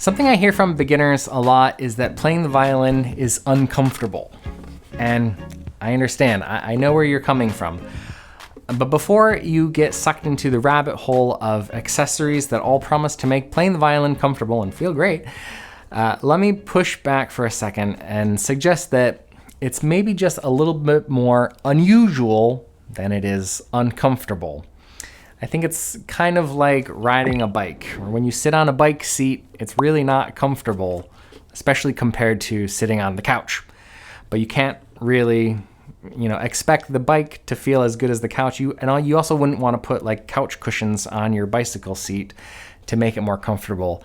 Something I hear from beginners a lot is that playing the violin is uncomfortable. And I understand, I know where you're coming from. But before you get sucked into the rabbit hole of accessories that all promise to make playing the violin comfortable and feel great, let me push back for a second and suggest that it's maybe just a little bit more unusual than it is uncomfortable. I think it's kind of like riding a bike, or when you sit on a bike seat, it's really not comfortable, especially compared to sitting on the couch. But you can't really, expect the bike to feel as good as the couch. You also wouldn't want to put like couch cushions on your bicycle seat to make it more comfortable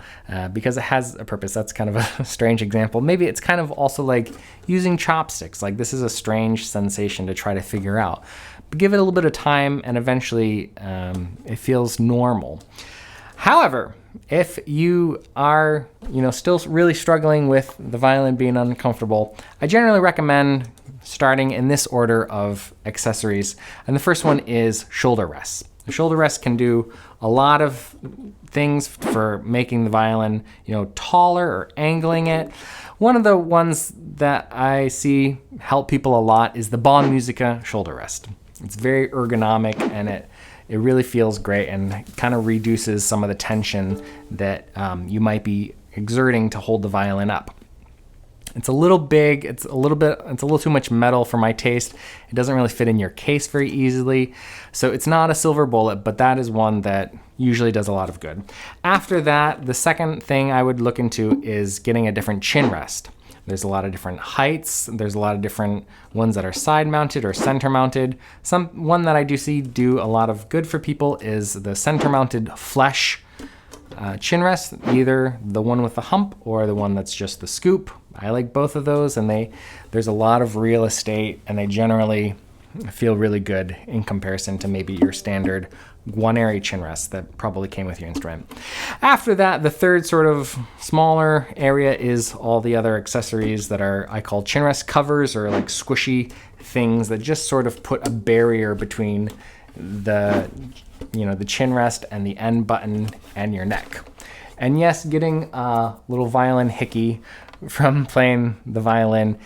because it has a purpose. That's kind of a strange example. Maybe it's kind of also like using chopsticks. Like this is a strange sensation to try to figure out. But give it a little bit of time and eventually it feels normal. However, if you are, still really struggling with the violin being uncomfortable, I generally recommend starting in this order of accessories. And the first one is shoulder rests. The shoulder rest can do a lot of things for making the violin, taller or angling it. One of the ones that I see help people a lot is the Bon Musica shoulder rest. It's very ergonomic and it really feels great and kind of reduces some of the tension that you might be exerting to hold the violin up. It's a little big, it's a little too much metal for my taste. It doesn't really fit in your case very easily. So it's not a silver bullet, but that is one that usually does a lot of good. After that, the second thing I would look into is getting a different chin rest. There's a lot of different heights. There's a lot of different ones that are side mounted or center mounted. One that I do see do a lot of good for people is the center mounted flesh chin rest, either the one with the hump or the one that's just the scoop. I like both of those, and there's a lot of real estate, and they generally feel really good in comparison to maybe your standard Guarneri chin rest that probably came with your instrument. After that, the third sort of smaller area is all the other accessories that I call chin rest covers, or like squishy things that just sort of put a barrier between the chin rest and the end button and your neck. And yes, getting a little violin hickey from playing the violin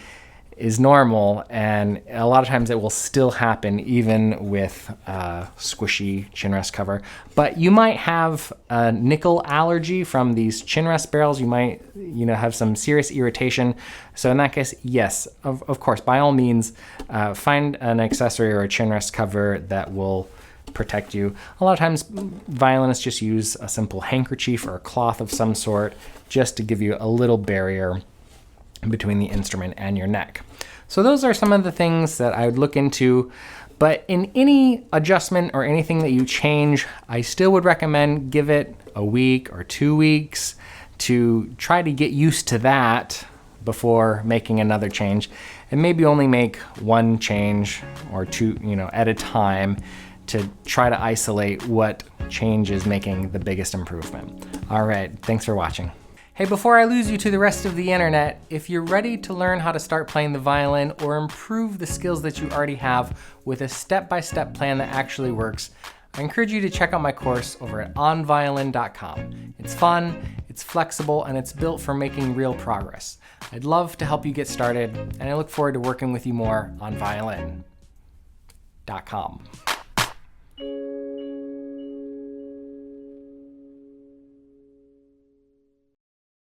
is normal, and a lot of times it will still happen even with a squishy chin rest cover. But you might have a nickel allergy from these chin rest barrels. You might have some serious irritation. So in that case, yes, of course, by all means, find an accessory or a chin rest cover that will protect you. A lot of times violinists just use a simple handkerchief or a cloth of some sort just to give you a little barrier between the instrument and your neck. So those are some of the things that I would look into. But in any adjustment or anything that you change, I still would recommend give it a week or 2 weeks to try to get used to that before making another change, and maybe only make one change or two, at a time, to try to isolate what change is making the biggest improvement. All right, thanks for watching. Hey, before I lose you to the rest of the internet, if you're ready to learn how to start playing the violin or improve the skills that you already have with a step-by-step plan that actually works, I encourage you to check out my course over at onviolin.com. It's fun, it's flexible, and it's built for making real progress. I'd love to help you get started, and I look forward to working with you more on violin.com.